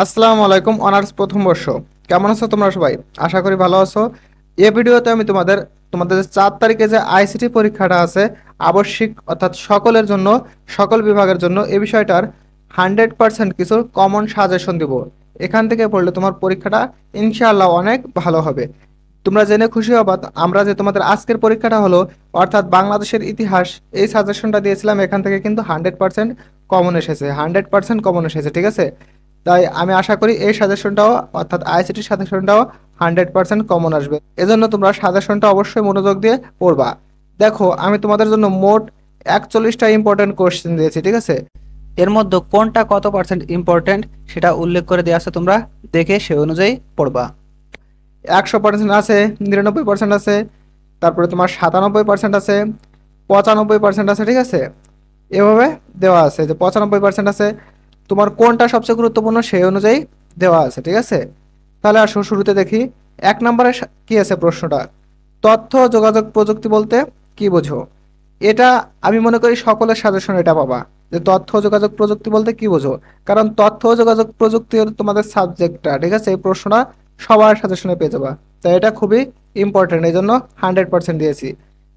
আসসালামু আলাইকুম অনার্স প্রথম বর্ষ। কেমন আছো তোমরা সবাই? আশা করি ভালো আছো। এই ভিডিওতে আমি তোমাদের যে 4 তারিখে যে আইসিটি পরীক্ষাটা আছে, আবশ্যিক অর্থাৎ সকলের জন্য, সকল বিভাগের জন্য এই বিষয়টার 100% কিছু কমন সাজেশন দিব। এখান থেকে পড়লে তোমার পরীক্ষাটা ইনশাআল্লাহ অনেক ভালো হবে। তোমরা জেনে খুশি হবা, আমরা যে তোমাদের আজকের পরীক্ষাটা হলো অর্থাৎ বাংলাদেশের ইতিহাস, এই সাজেশনটা দিয়েছিলাম, এখান থেকে কিন্তু 100% কমন এসেছে, 100% কমন এসেছে, ঠিক আছে? তাই আমি আশা করি এই সাজেশনটাও অর্থাৎ আইসিটি সাজেশনটাও 100% কমন আসবে। এজন্য তোমরা সাজেশনটা অবশ্যই মনোযোগ দিয়ে পড়বা। দেখো, আমি তোমাদের জন্য মোট 41টা ইম্পর্টেন্ট কোশ্চেন দিয়েছি, ঠিক আছে? এর মধ্যে কোনটা কত পার্সেন্ট ইম্পর্টেন্ট সেটা উল্লেখ করে দেওয়া আছে, তোমরা দেখে সে অনুযায়ী পড়বা। 100% আছে, 99% আছে, তারপরে তোমার 97% আছে, 95% আছে, ঠিক আছে? এভাবে দেওয়া আছে যে 95% আছে। তোমার কোনটা সবচেয়ে গুরুত্বপূর্ণ সেই অনুযায়ী দেওয়া আছে, ঠিক আছে? তাহলে আসো শুরুতে দেখি। 1 নম্বরে কি আছে প্রশ্নটা, তথ্য ও যোগাযোগ প্রযুক্তি বলতে কি বোঝো? এটা আমি মনে করি সকলের সাজেশন এটা পাবা, যে তথ্য ও যোগাযোগ প্রযুক্তি বলতে কি বোঝো। কারণ তথ্য ও যোগাযোগ প্রযুক্তি হলো তোমাদের সাবজেক্টটা, ঠিক আছে? এই প্রশ্নটা সবার সাজেশনে পেয়ে যাবা। তাই এটা খুবই ইম্পর্টেন্ট, এই জন্য 100% দিয়েছি,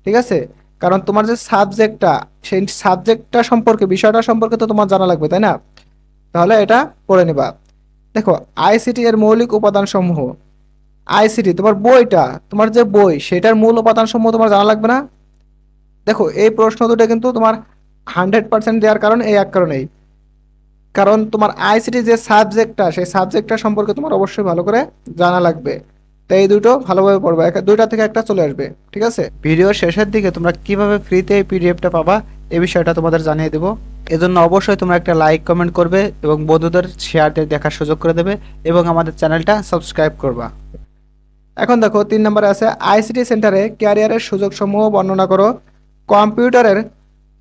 ঠিক আছে? কারণ তোমার যে সাবজেক্টটা, সেই সাবজেক্টটা সম্পর্কে, বিষয়টা সম্পর্কে তো তোমার জানা লাগবে, তাই না? তাহলে এটা পড়ে নিবা। দেখো, আইসিটি এর মৌলিক উপাদান সমূহ। আইসিটি তোমার বইটা, তোমার যে বই সেটার মূল উপাদান সমূহ তোমার জানা লাগবে না? দেখো, এই প্রশ্ন দুটো কিন্তু তোমার 100% দেওয়ার কারণ এই এক কারণেই, কারণ তোমার আইসিটি যে সাবজেক্টটা, সেই সাবজেক্টটা সম্পর্কে তোমার অবশ্যই ভালো করে জানা লাগবে। তো এই দুটো ভালোভাবে পড়বা, দুইটা থেকে একটা চলে আসবে, ঠিক আছে? ভিডিওর শেষের দিকে তোমরা কিভাবে ফ্রিতে এই পিডিএফটা পাবা এই বিষয়টা তোমাদের জানিয়ে দেবো। এজন্য অবশ্যই তোমরা একটা লাইক কমেন্ট করবে এবং বন্ধুদের শেয়ার দিয়ে দেখার সুযোগ করে দেবে এবং আমাদের চ্যানেলটা সাবস্ক্রাইব করবা। এখন দেখো, 3 নম্বরে আছে আইসিটি সেন্টারে ক্যারিয়ারের সুযোগ সমূহ বর্ণনা করো। কম্পিউটারের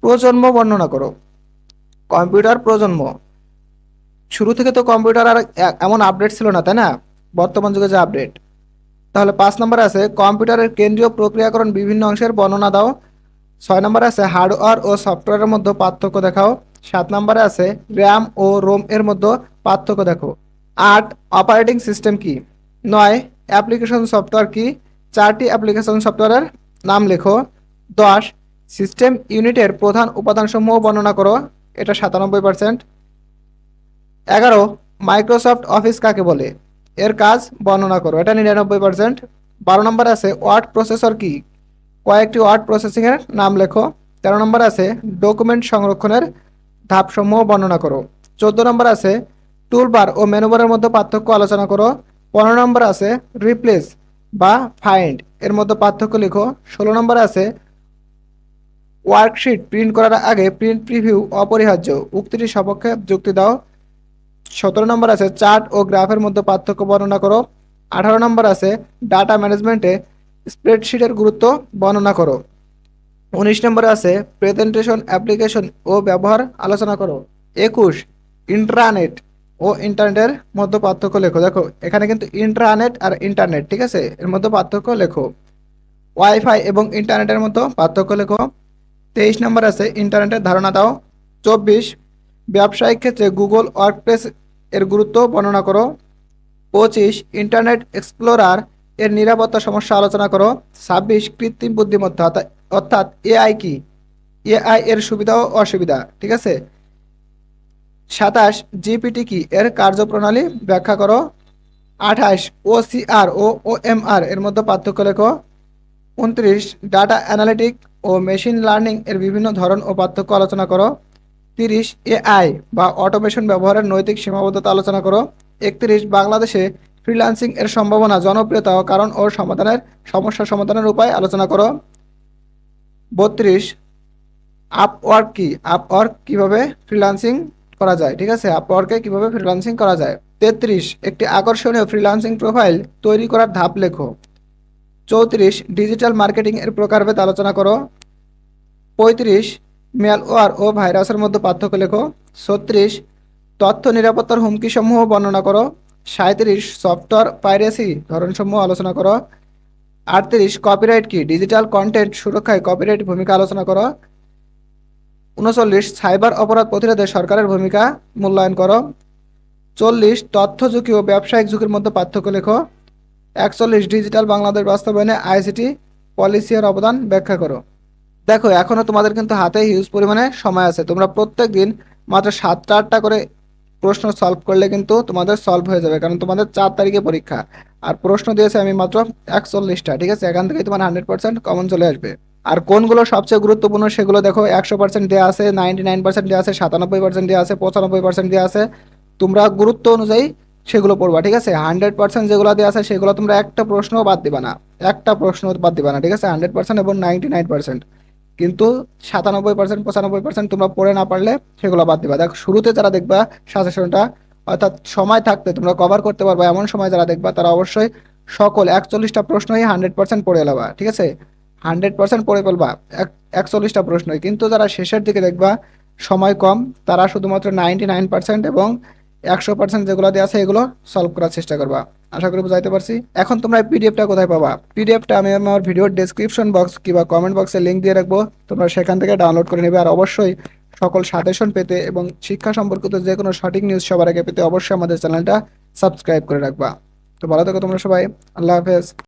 প্রজন্ম বর্ণনা করো। কম্পিউটার প্রজন্ম, শুরু থেকে তো কম্পিউটার আর এমন আপডেট ছিল না, তাই না? বর্তমান যুগে যে আপডেট। তাহলে 5 নম্বরে আছে কম্পিউটারের কেন্দ্রীয় প্রক্রিয়াকরণ বিভিন্ন অংশের বর্ণনা দাও। 6 নম্বরে আছে হার্ডওয়্যার ও সফটওয়্যারের মধ্যে পার্থক্য দেখাও। 7 নম্বরে আছে র্যাম ও রোম এর মধ্যে পার্থক্য দেখো। 8, অপারেটিং সিস্টেম কি। 9, অ্যাপ্লিকেশন সফটওয়্যার কি। 4টি অ্যাপ্লিকেশন সফটওয়্যারের নাম লেখো। 10, সিস্টেম ইউনিটের প্রধান উপাদানসমূহ বর্ণনা করো। এটা 97%। 11, মাইক্রোসফট অফিস কাকে বলে, এর কাজ বর্ণনা করো। এটা 99%। 12 নম্বর আছে ওয়ার্ড প্রসেসর কি, কয়েকটি ওয়ার্ড প্রসেসিং এর নাম লেখো। 13 নম্বর আছে ডকুমেন্ট সংরক্ষণের ধাপসমূহ বর্ণনা করো। 14 নম্বর আছে টুলবার ও মেনুবারের মধ্যে পার্থক্য আলোচনা করো। 15 নম্বর আছে রিপ্লেস বা ফাইন্ড এর মধ্যে পার্থক্য লিখো। 16 নম্বর আছে ওয়ার্কশিট প্রিন্ট করার আগে প্রিন্ট প্রিভিউ অপরিহার্য, উক্তিটি সপক্ষে যুক্তি দাও। 17 নম্বর আছে চার্ট ও গ্রাফের মধ্যে পার্থক্য বর্ণনা করো। 18 নম্বর আছে ডাটা ম্যানেজমেন্টে স্প্রেডশিটের গুরুত্ব বর্ণনা করো। 19 নম্বরে আছে প্রেজেন্টেশন অ্যাপ্লিকেশন ও ব্যবহার আলোচনা করো। 21, ইন্ট্রানেট ও ইন্টারনেটের মধ্যে পার্থক্য লেখো। দেখো, এখানে কিন্তু ইন্ট্রানেট আর ইন্টারনেট, ঠিক আছে, এর মধ্যে পার্থক্য লেখো। ওয়াইফাই এবং ইন্টারনেটের মধ্যে পার্থক্য লেখো। 23 নম্বর আছে ইন্টারনেটের ধারণা দাও। 24, ব্যবসায়িক ক্ষেত্রে গুগল ওয়ার্কপ্লেস এর গুরুত্ব বর্ণনা করো। 25, ইন্টারনেট এক্সপ্লোরার এর নিরাপত্তা সমস্যা আলোচনা করো। 26, কৃত্রিম বুদ্ধিমত্তা অর্থাৎ এআই কি, এআই এর সুবিধা ও অসুবিধা, ঠিক আছে। 27, জিপিটি কি, এর কার্যপ্রণালী ব্যাখ্যা করো। 28, ওসিআর ও ওএমআর এর মধ্যে পার্থক্য লেখো। 29, ডাটা অ্যানালিটিক ও মেশিন লার্নিং এর বিভিন্ন ধরন ও পার্থক্য আলোচনা করো। 30, এআই বা অটোমেশন ব্যবহারের নৈতিক সীমাবদ্ধতা আলোচনা করো। 31, বাংলাদেশে ফ্রিল্যান্সিং এর সম্ভাবনা, জনপ্রিয়তা ও কারণ ও সমস্যা সমাধানের উপায় আলোচনা করো। 32, আপওয়ার্ক কি, আপওয়ার্ক কিভাবে ফ্রিল্যান্সিং করা যায়, ঠিক আছে, আপওয়ার্কে কিভাবে ফ্রিল্যান্সিং করা যায়। 33, একটি আকর্ষণীয় ফ্রিল্যান্সিং প্রোফাইল তৈরি করার ধাপ লেখো। 34, ডিজিটাল মার্কেটিং এর প্রকারভেদ আলোচনা করো। 35, ম্যালওয়্যার ও ভাইরাসের মধ্যে পার্থক্য লেখো। 36, তথ্য নিরাপত্তার হুমকিসমূহ বর্ণনা করো। 37, সফটওয়্যার পাইরেসি ধরনসমূহ আলোচনা করো। 38, কপিরাইট কি, ডিজিটাল কন্টেন্ট সুরক্ষায় কপিরাইট ভূমিকা আলোচনা করো। 39, সাইবার অপরাধ প্রতিরোধে সরকারের ভূমিকা মূল্যায়ন করো। 40 তথ্য ঝুঁকি ও ব্যবসায়িক ঝুঁকির মধ্যে পার্থক্য লেখো। 41 ডিজিটাল বাংলাদেশ বাস্তবায়নে আইসিটি পলিসি এর অবদান ব্যাখ্যা করো। দেখো এখনো তোমাদের কিন্তু হাতে হিউজ পরিমাণে সময় আছে, তোমরা প্রত্যেক দিন মাত্র 7টা 8টা করে প্রশ্ন সলভ করলে কিন্তু তোমাদের সলভ হয়ে যাবে, কারণ তোমাদের 4 তারিখে পরীক্ষা। আর প্রশ্ন দিয়েছে আমি মাত্র 41টা, ঠিক আছে? এখান থেকে তোমার 100% কমন চলে আসবে। আর কোনগুলো সবচেয়ে গুরুত্বপূর্ণ সেগুলো দেখো, 100% দেওয়া আছে, 99% দেওয়া আছে, 97% দেওয়া আছে, 95% দেওয়া আছে। তোমরা গুরুত্ব অনুযায়ী সেগুলো পড়বা, ঠিক আছে? 100% যেগুলো দেওয়া আছে সেগুলো তোমরা একটা প্রশ্নও বাদ দিবা না, একটা প্রশ্ন বাদ দিবা না, ঠিক আছে? 100% এবং 99%। কিন্তু 97% 95% তোমরা পড়ে না পারলে সেগুলো বাদ দিবা। দেখো শুরুতে যারা দেখবা সাজেশনটা, অর্থাৎ সময় থাকতে তোমরা কভার করতে পারবা এমন সময় যারা দেখবা, তারা অবশ্যই সকল 41টা প্রশ্নই 100% পড়ে নেবা, ঠিক আছে? 100% পড়ে ফেলবা 41টা প্রশ্নই। কিন্তু যারা শেষের দিকে দেখবা সময় কম, তারা শুধুমাত্র 99% এবং 100% যেগুলো দেওয়া আছে এগুলো সলভ করার চেষ্টা করবা। আশা করি বুঝাইতে পারছি। এখন তোমরা পিডিএফটা কোথায় পাবা? পিডিএফটা আমি আমার ভিডিওর ডেসক্রিপশন বক্স কিংবা কমেন্ট বক্সে লিংক দিয়ে রাখবো, তোমরা সেখান থেকে ডাউনলোড করে নেবে। আর অবশ্যই সকল সাজেশন পেতে এবং শিক্ষা সম্পর্কিত যে কোনো সঠিক নিউজ সবার আগে পেতে অবশ্যই আমাদের চ্যানেলটা সাবস্ক্রাইব করে রাখবা। তো ভালো থেকো তোমরা সবাই, আল্লাহ হাফেজ।